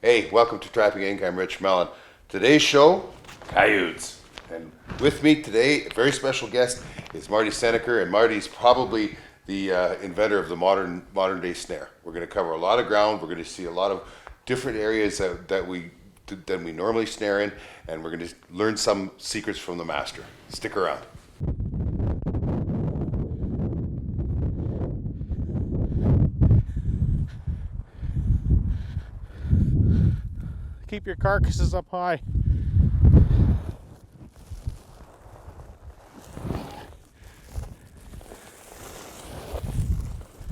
Hey, welcome to Trapping Inc. I'm Rich Mellon. Today's show, coyotes. And with me today, a very special guest is Marty Senneker, and Marty's probably the inventor of the modern day snare. We're going to cover a lot of ground. We're going to see a lot of different areas than we normally snare in, and we're going to learn some secrets from the master. Stick around. Keep your carcasses up high.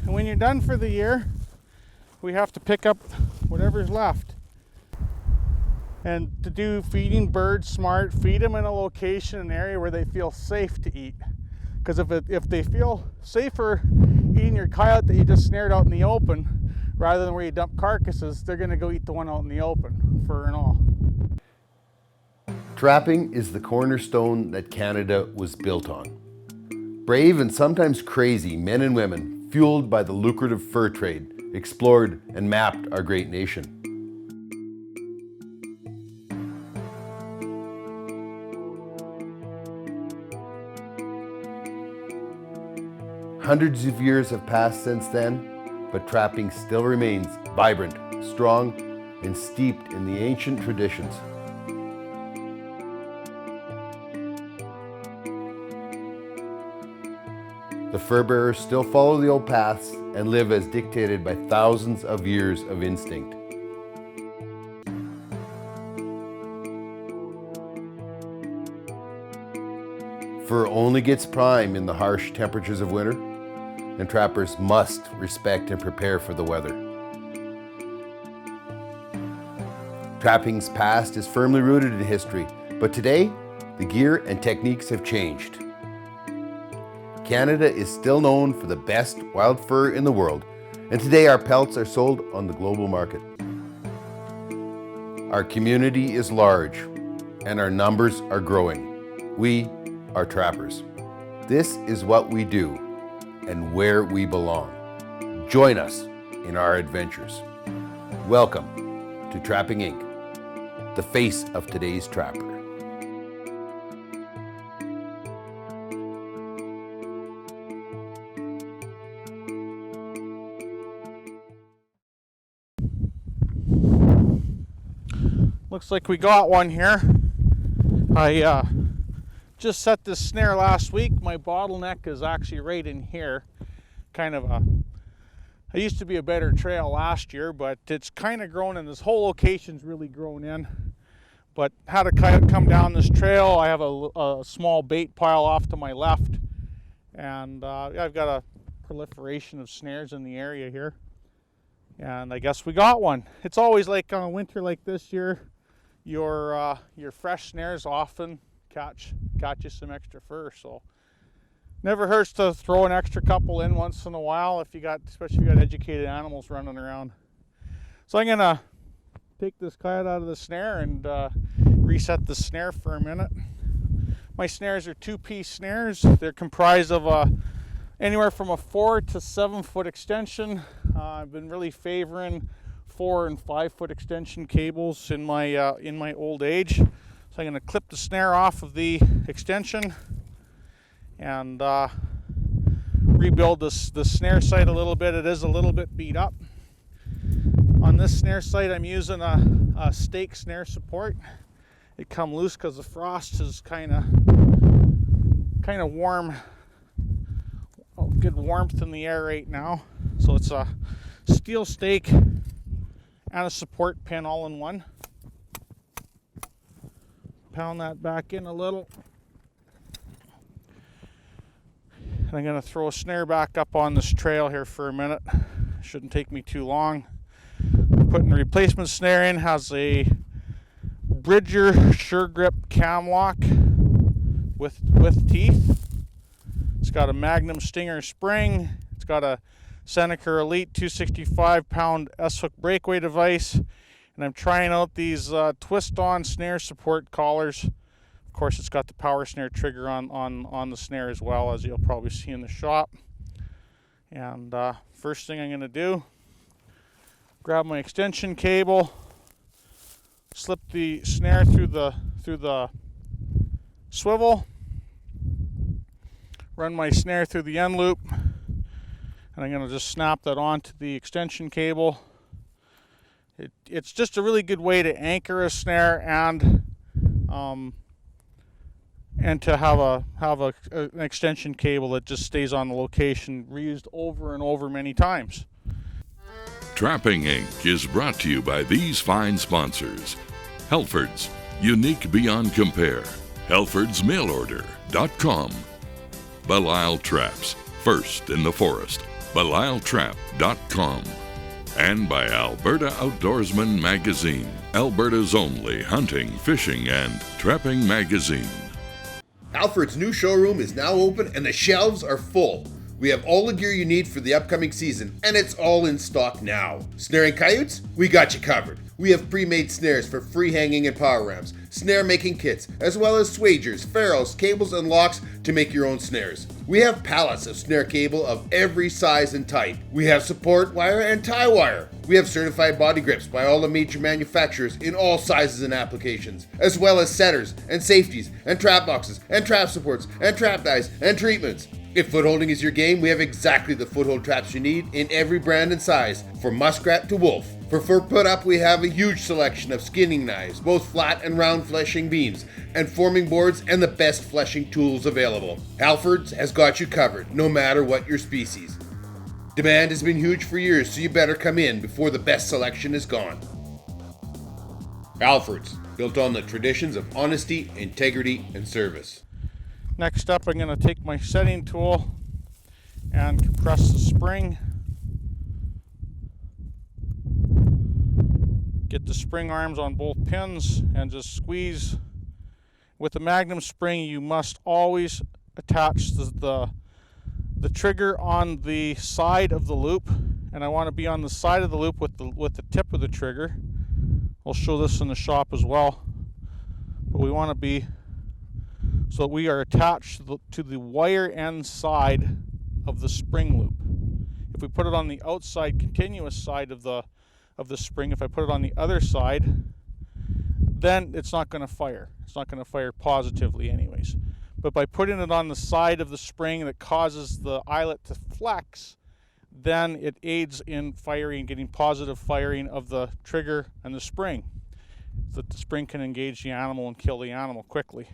And when you're done for the year, we have to pick up whatever's left. And to do feeding birds smart, feed them in a location, an area where they feel safe to eat. Because if they feel safer eating your coyote that you just snared out in the open, rather than where you dump carcasses, they're going to go eat the one out in the open, fur and all. Trapping is the cornerstone that Canada was built on. Brave and sometimes crazy men and women, fueled by the lucrative fur trade, explored and mapped our great nation. Hundreds of years have passed since then, but trapping still remains vibrant, strong, and steeped in the ancient traditions. The fur bearers still follow the old paths and live as dictated by thousands of years of instinct. Fur only gets prime in the harsh temperatures of winter, and trappers must respect and prepare for the weather. Trapping's past is firmly rooted in history, but today, the gear and techniques have changed. Canada is still known for the best wild fur in the world, and today our pelts are sold on the global market. Our community is large, and our numbers are growing. We are trappers. This is what we do, and where we belong. Join us in our adventures. Welcome to Trapping Inc., the face of today's trapper. Looks like we got one here. I just set this snare last week. My bottleneck is actually right in here. I used to be a better trail last year, but it's kind of grown, and this whole location's really grown in. But had a coyote come down this trail. I have a small bait pile off to my left, and I've got a proliferation of snares in the area here. And I guess we got one. It's always like on a winter like this year, your fresh snares often catch you some extra fur, so never hurts to throw an extra couple in once in a while, especially if you got educated animals running around. So I'm gonna take this coyote out of the snare and reset the snare for a minute. My snares are 2-piece snares. They're comprised of anywhere from a 4 to 7 foot extension. I've been really favoring 4 and 5 foot extension cables in my old age. So I'm going to clip the snare off of the extension and rebuild the snare site a little bit. It is a little bit beat up. On this snare site, I'm using a stake snare support. It come loose because the frost is kind of warm. Good warmth in the air right now. So it's a steel stake and a support pin all in one. Pound that back in a little. And I'm going to throw a snare back up on this trail here for a minute. Shouldn't take me too long. I'm putting a replacement snare in. Has a Bridger Sure Grip cam lock with teeth. It's got a Magnum Stinger spring. It's got a Senneker Elite 265-pound S-hook breakaway device. And I'm trying out these twist-on snare support collars. Of course, it's got the power snare trigger on the snare as well, as you'll probably see in the shop. And first thing I'm going to do, grab my extension cable, slip the snare through the swivel, run my snare through the end loop, and I'm going to just snap that onto the extension cable. It's just a really good way to anchor a snare and to have an extension cable that just stays on the location, reused over and over many times. Trapping Inc. is brought to you by these fine sponsors: Helford's, unique beyond compare, HelfordsMailOrder.com, Belial Traps, first in the forest, BelialTrap.com, and by Alberta Outdoorsman Magazine, Alberta's only hunting, fishing, and trapping magazine. Alfred's new showroom is now open and the shelves are full. We have all the gear you need for the upcoming season, and it's all in stock now. Snaring coyotes? We got you covered. We have pre-made snares for free hanging and power rams, snare making kits, as well as swagers, ferrules, cables, and locks to make your own snares. We have pallets of snare cable of every size and type. We have support wire and tie wire. We have certified body grips by all the major manufacturers in all sizes and applications, as well as setters and safeties and trap boxes and trap supports and trap dies and treatments. If footholding is your game, we have exactly the foothold traps you need in every brand and size, from muskrat to wolf. For fur put up, we have a huge selection of skinning knives, both flat and round fleshing beams, and forming boards, and the best fleshing tools available. Halfords has got you covered, no matter what your species. Demand has been huge for years, so you better come in before the best selection is gone. Halfords, built on the traditions of honesty, integrity, and service. Next up, I'm going to take my setting tool and compress the spring. Get the spring arms on both pins and just squeeze. With the Magnum spring, you must always attach the trigger on the side of the loop, and I want to be on the side of the loop with the tip of the trigger. I'll show this in the shop as well, but we want to be so we are attached to the wire end side of the spring loop. If we put it on the outside continuous side of the spring, if I put it on the other side, then it's not going to fire. It's not going to fire positively anyways. But by putting it on the side of the spring that causes the eyelet to flex, then it aids in firing, getting positive firing of the trigger and the spring, so that the spring can engage the animal and kill the animal quickly.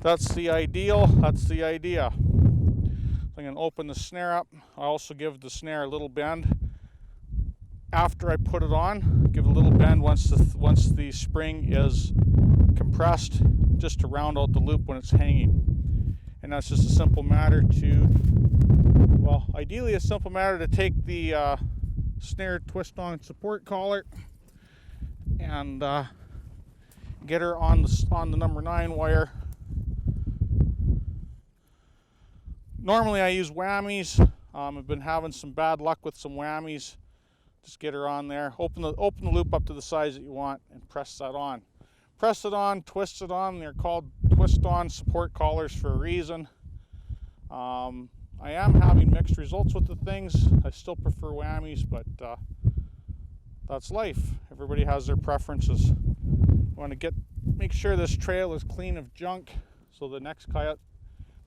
That's the ideal. That's the idea. So I'm going to open the snare up. I also give the snare a little bend after I put it on. Give it a little bend once the spring is compressed, just to round out the loop when it's hanging. And that's just a simple matter to, well, ideally a simple matter to take the snare twist on support collar and get her on the number 9 wire. Normally I use whammies. I've been having some bad luck with some whammies. Just get her on there. Open the loop up to the size that you want and press that on. Press it on, twist it on. They're called twist-on support collars for a reason. I am having mixed results with the things. I still prefer whammies, but that's life. Everybody has their preferences. I want to make sure this trail is clean of junk so the next coyote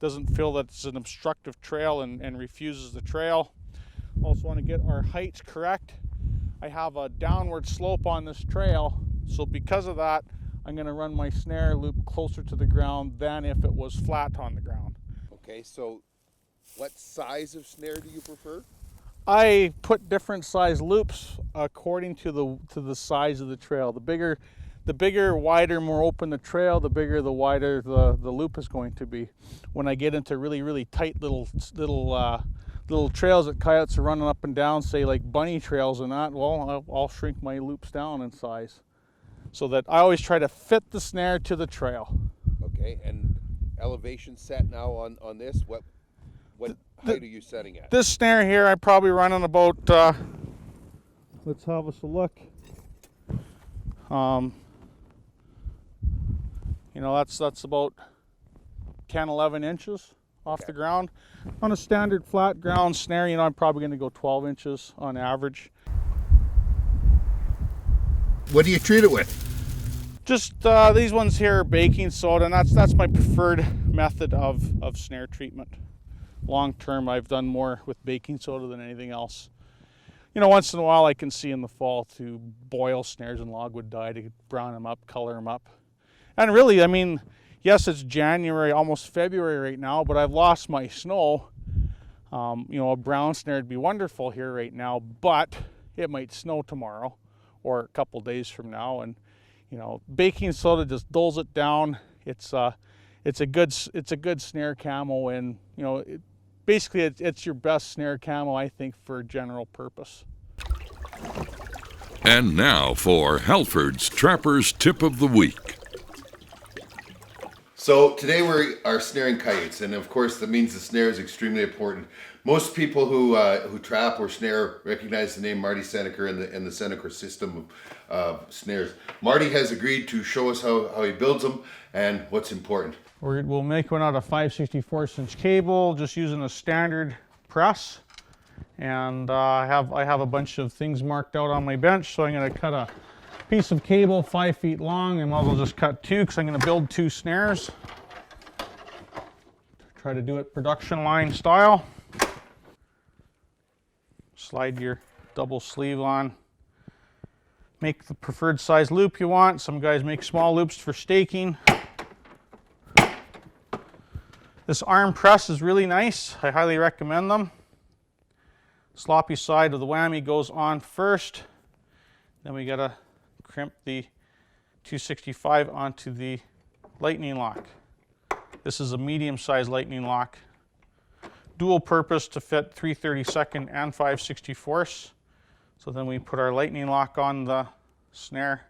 doesn't feel that it's an obstructive trail and refuses the trail. Also want to get our heights correct. I have a downward slope on this trail, so because of that, I'm going to run my snare loop closer to the ground than if it was flat on the ground. Okay, so what size of snare do you prefer? I put different size loops according to the size of the trail. The bigger, wider, more open the trail, the bigger, the wider the loop is going to be. When I get into really, really tight little trails that coyotes are running up and down, say like bunny trails and that, well, I'll shrink my loops down in size, so that I always try to fit the snare to the trail. Okay, and elevation set now on this, what height are you setting at? This snare here, I probably running about, let's have us a look. You know, that's about 10, 11 inches off the ground. On a standard flat ground snare, you know, I'm probably going to go 12 inches on average. What do you treat it with? Just these ones here are baking soda, and that's my preferred method of snare treatment. Long term, I've done more with baking soda than anything else. You know, once in a while I can see in the fall to boil snares and logwood dye to brown them up, color them up. And really, I mean, yes, it's January, almost February right now, but I've lost my snow. You know, a brown snare would be wonderful here right now, but it might snow tomorrow or a couple days from now, and you know, baking soda just dulls it down. It's a good snare camo, and you know, basically it's your best snare camo, I think, for general purpose. And now for Halford's Trapper's Tip of the Week. So today we are snaring coyotes, and of course that means the snare is extremely important. Most people who trap or snare recognize the name Marty Senneker and the Senneker system of snares. Marty has agreed to show us how he builds them and what's important. We'll make one out of 5/64" cable, just using a standard press. And I have a bunch of things marked out on my bench, so I'm going to cut a piece of cable 5 feet long, and I'll just cut 2 because I'm going to build 2 snares. Try to do it production line style. Slide your double sleeve on. Make the preferred size loop you want. Some guys make small loops for staking. This arm press is really nice. I highly recommend them. Sloppy side of the whammy goes on first. Then we gotta crimp the 265 onto the lightning lock. This is a medium-sized lightning lock. Dual purpose to fit 3/32 and 5/64. So then we put our lightning lock on the snare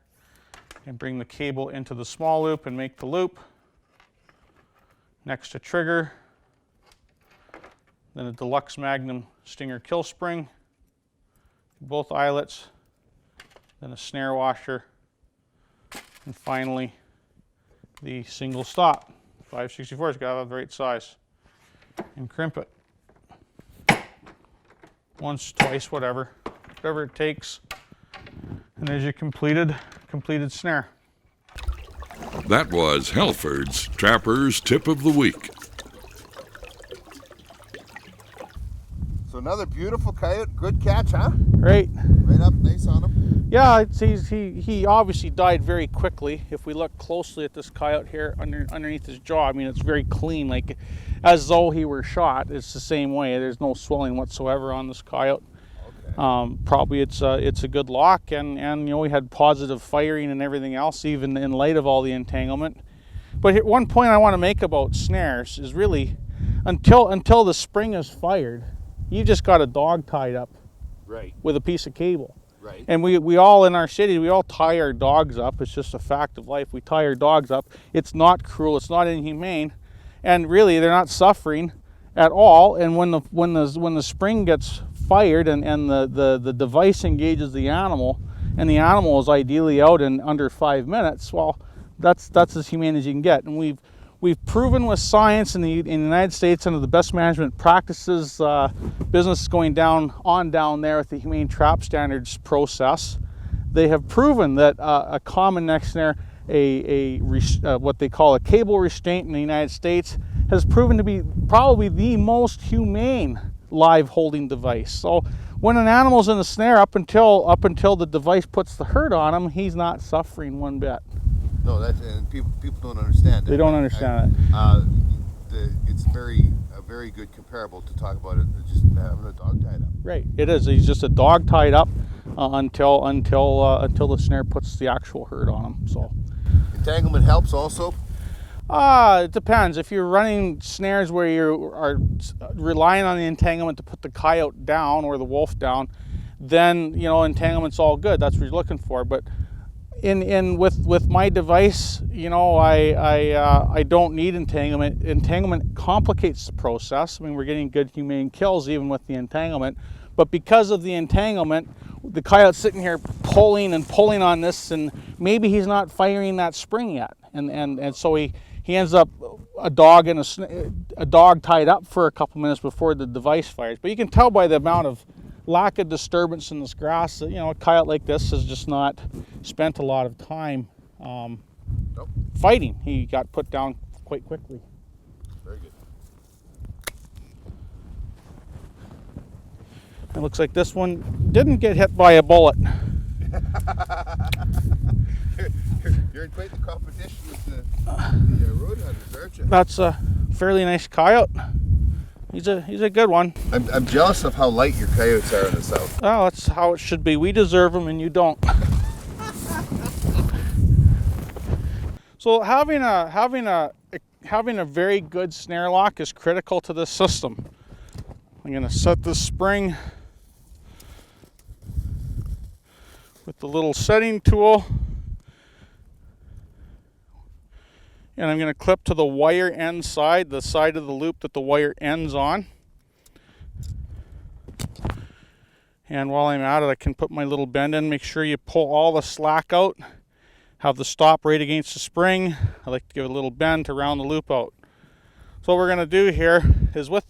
and bring the cable into the small loop and make the loop. Next to trigger. Then a Deluxe Magnum Stinger kill spring. Both eyelets. Then a snare washer. And finally the single stop. 5/64's got to have the right size. And crimp it. Once, twice, whatever it takes. And there's your completed snare. That was Halford's Trapper's Tip of the Week. So another beautiful coyote, good catch, huh? Right. Right up, nice on him. Yeah, he obviously died very quickly. If we look closely at this coyote here underneath his jaw, I mean, it's very clean, like as though he were shot. It's the same way. There's no swelling whatsoever on this coyote. Okay. Probably it's a good lock, and you know, we had positive firing and everything else, even in light of all the entanglement. But here, one point I want to make about snares is really until the spring is fired, you just got a dog tied up, right, with a piece of cable. Right. And we all in our city, we all tie our dogs up. It's just a fact of life. We tie our dogs up. It's not cruel. It's not inhumane, and really they're not suffering at all. And when the spring gets fired and the device engages the animal, and the animal is ideally out in under 5 minutes, well, that's as humane as you can get. And we've proven with science in the United States, under the best management practices business going down there with the Humane Trap Standards process, they have proven that a common neck snare, what they call a cable restraint in the United States, has proven to be probably the most humane live holding device. So when an animal's in a snare, up until the device puts the hurt on him, he's not suffering one bit. No, and people don't understand it. They don't understand it. It's a very good comparable to talk about it just having a dog tied up. Right, it is. He's just a dog tied up until the snare puts the actual hurt on him. So entanglement helps also. It depends. If you're running snares where you are relying on the entanglement to put the coyote down or the wolf down, then you know entanglement's all good. That's what you're looking for. But with my device, you know, I don't need entanglement. Entanglement complicates the process. I mean, we're getting good humane kills even with the entanglement, but because of the entanglement, the coyote's sitting here pulling on this, and maybe he's not firing that spring yet, and so he ends up a dog tied up for a couple minutes before the device fires. But you can tell by the amount of lack of disturbance in this grass that, you know, a coyote like this has just not spent a lot of time fighting. He got put down quite quickly. Very good. It looks like this one didn't get hit by a bullet. You're in quite the competition with the road hunters, aren't you? That's a fairly nice coyote. He's a good one. I'm jealous of how light your coyotes are in the south. Oh, that's how it should be. We deserve them and you don't. So having a very good snare lock is critical to this system. I'm going to set this spring with the little setting tool, and I'm going to clip to the wire end side, the side of the loop that the wire ends on. And while I'm at it, I can put my little bend in. Make sure you pull all the slack out. Have the stop right against the spring. I like to give it a little bend to round the loop out. So what we're going to do here is with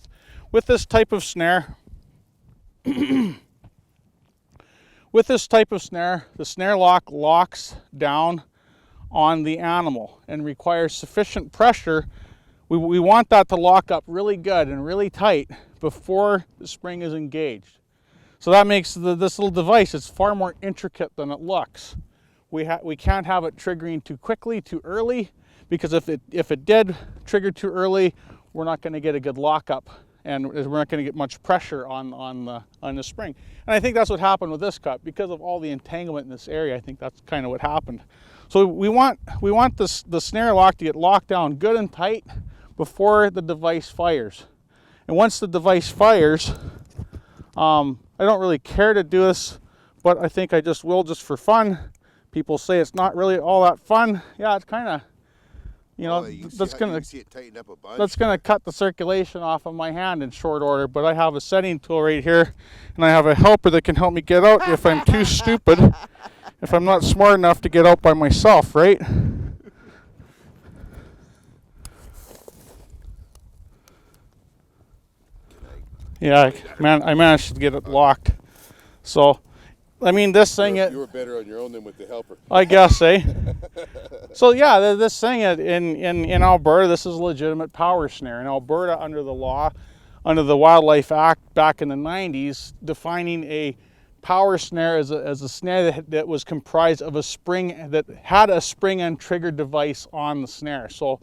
this type of snare, the snare lock locks down on the animal and requires sufficient pressure. We want that to lock up really good and really tight before the spring is engaged. So that makes this little device, it's far more intricate than it looks. We can't have it triggering too quickly, too early, because if it did trigger too early, we're not going to get a good lockup, and we're not going to get much pressure on the spring. And I think that's what happened with this cut because of all the entanglement in this area. I think that's kind of what happened. So we want the snare lock to get locked down good and tight before the device fires. And once the device fires, I don't really care to do this, but I think I just will, just for fun. People say it's not really all that fun. Yeah, it's kind of, that's gonna cut the circulation off of my hand in short order. But I have a setting tool right here, and I have a helper that can help me get out if I'm too stupid, if I'm not smart enough to get out by myself, right? Yeah, man, I managed to get it locked. So, I mean, this thing... You were better on your own than with the helper. I guess, eh? So, yeah, this thing in Alberta, this is a legitimate power snare. In Alberta, under the law, under the Wildlife Act back in the 90s, defining a power snare as a snare that was comprised of a spring, that had a spring and trigger device on the snare. So,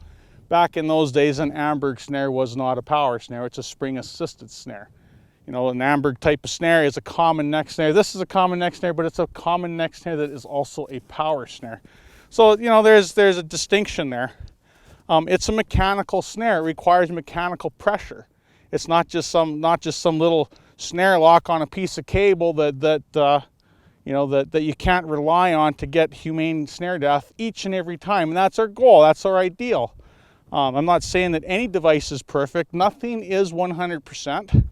back in those days, an Amberg snare was not a power snare. It's a spring-assisted snare. You know, an Amberg type of snare is a common neck snare. This is a common neck snare, but it's a common neck snare that is also a power snare. So, you know, there's a distinction there. It's a mechanical snare. It requires mechanical pressure. It's not just some little snare lock on a piece of cable that you can't rely on to get humane snare death each and every time. And that's our goal. That's our ideal. I'm not saying that any device is perfect. Nothing is 100%,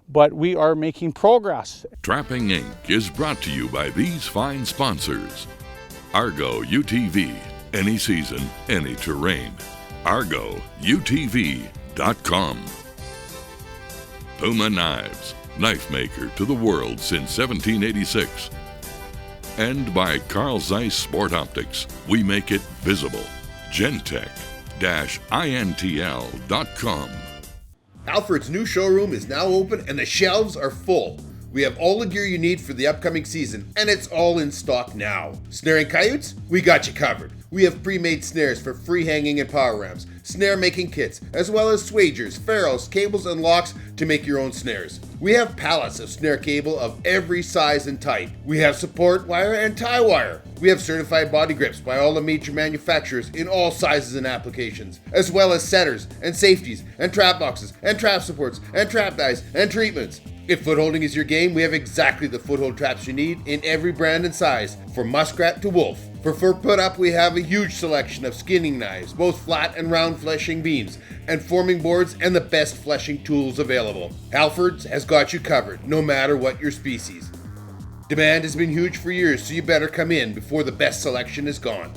but we are making progress. Trapping Inc. is brought to you by these fine sponsors. Argo UTV, any season, any terrain. ArgoUTV.com. Puma Knives, knife maker to the world since 1786. And by Carl Zeiss Sport Optics, we make it visible. Gentech-intl.com. Alfred's new showroom is now open and the shelves are full. We have all the gear you need for the upcoming season, and it's all in stock now. Snaring coyotes? We got you covered. We have pre-made snares for free hanging and power rams, snare making kits, as well as swagers, ferrules, cables, and locks to make your own snares. We have pallets of snare cable of every size and type. We have support wire and tie wire. We have certified body grips by all the major manufacturers in all sizes and applications, as well as setters and safeties and trap boxes and trap supports and trap dies and treatments. If footholding is your game, we have exactly the foothold traps you need in every brand and size, from muskrat to wolf. For put up, we have a huge selection of skinning knives, both flat and round fleshing beams, and forming boards, and the best fleshing tools available. Alfred's has got you covered, no matter what your species. Demand has been huge for years, so you better come in before the best selection is gone.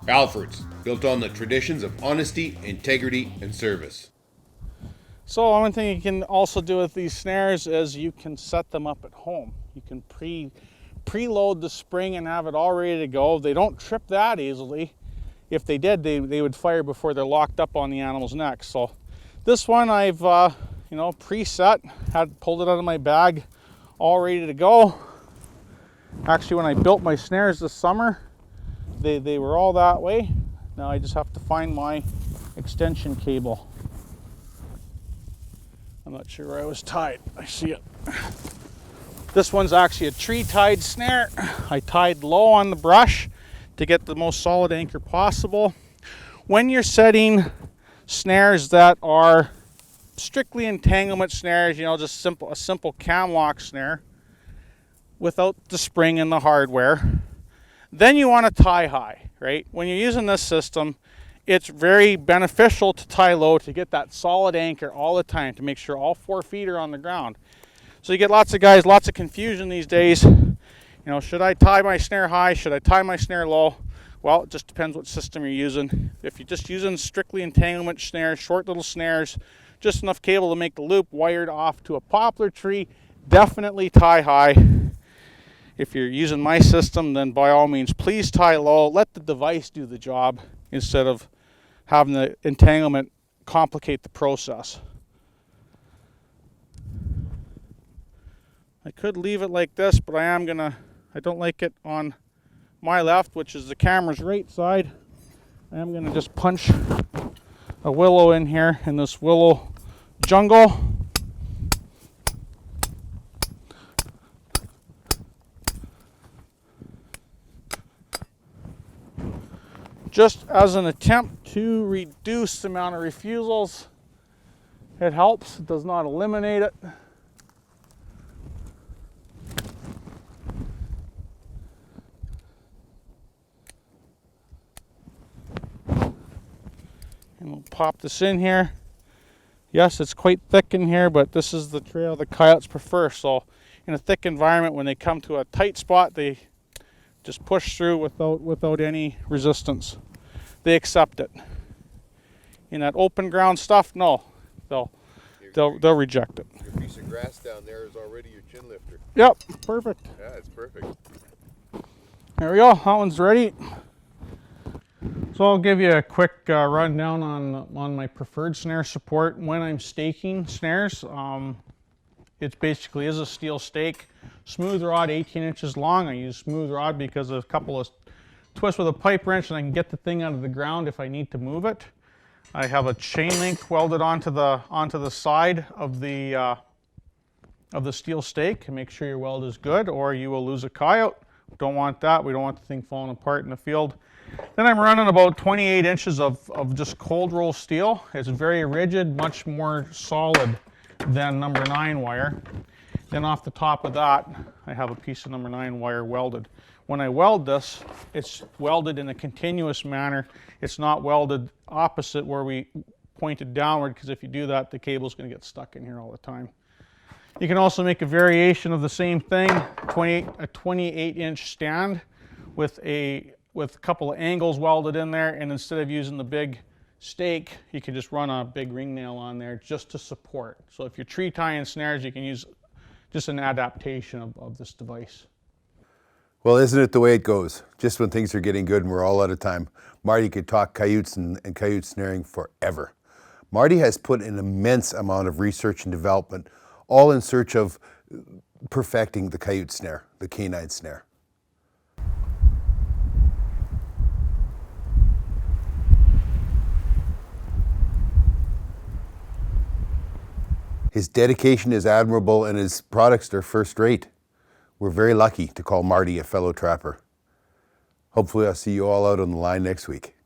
Alfred's, built on the traditions of honesty, integrity, and service. So one thing you can also do with these snares is you can set them up at home. You can preload the spring and have it all ready to go. They don't trip that easily. If they did, they would fire before they're locked up on the animal's neck. So this one I've preset, pulled it out of my bag, all ready to go. Actually, when I built my snares this summer, they were all that way. Now I just have to find my extension cable. I'm not sure where I was tied. I see it. This one's actually a tree-tied snare. I tied low on the brush to get the most solid anchor possible. When you're setting snares that are strictly entanglement snares, just a simple cam lock snare without the spring and the hardware, then you want to tie high, right? When you're using this system, it's very beneficial to tie low to get that solid anchor all the time, to make sure all 4 feet are on the ground. So you get lots of guys, lots of confusion these days. Should I tie my snare high? Should I tie my snare low? Well, it just depends what system you're using. If you're just using strictly entanglement snares, short little snares, just enough cable to make the loop wired off to a poplar tree, definitely tie high. If you're using my system, then by all means, please tie low. Let the device do the job instead of having the entanglement complicate the process. I could leave it like this, but I don't like it on my left, which is the camera's right side. I am gonna just punch a willow in here in this willow jungle. Just as an attempt to reduce the amount of refusals. It helps, it does not eliminate it. And we'll pop this in here. Yes, it's quite thick in here, but this is the trail the coyotes prefer. So in a thick environment, when they come to a tight spot, they just push through without any resistance. They accept it. In that open ground stuff, no, they'll reject it. Your piece of grass down there is already your chin lifter. Yep, perfect. Yeah, it's perfect. There we go. That one's ready. So I'll give you a quick rundown on my preferred snare support when I'm staking snares. It basically is a steel stake, smooth rod, 18 inches long. I use smooth rod because of a couple of twists with a pipe wrench, and I can get the thing out of the ground if I need to move it. I have a chain link welded onto the side of the steel stake to make sure your weld is good, or you will lose a coyote. Don't want that. We don't want the thing falling apart in the field. Then I'm running about 28 inches of just cold roll steel. It's very rigid, much more solid than number 9 wire. Then off the top of that, I have a piece of number 9 wire welded. When I weld this, it's welded in a continuous manner. It's not welded opposite where we pointed downward, because if you do that, the cable's going to get stuck in here all the time. You can also make a variation of the same thing, a 28-inch stand with a couple of angles welded in there, and instead of using the big stake, you can just run a big ring nail on there just to support. So if you're tree tying snares, you can use just an adaptation of this device. Well, isn't it the way it goes? Just when things are getting good and we're all out of time, Marty could talk coyotes and coyote snaring forever. Marty has put an immense amount of research and development, all in search of perfecting the coyote snare, the canine snare. His dedication is admirable and his products are first rate. We're very lucky to call Marty a fellow trapper. Hopefully I'll see you all out on the line next week.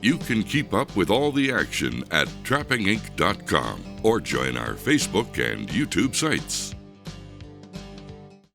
You can keep up with all the action at trappinginc.com or join our Facebook and YouTube sites.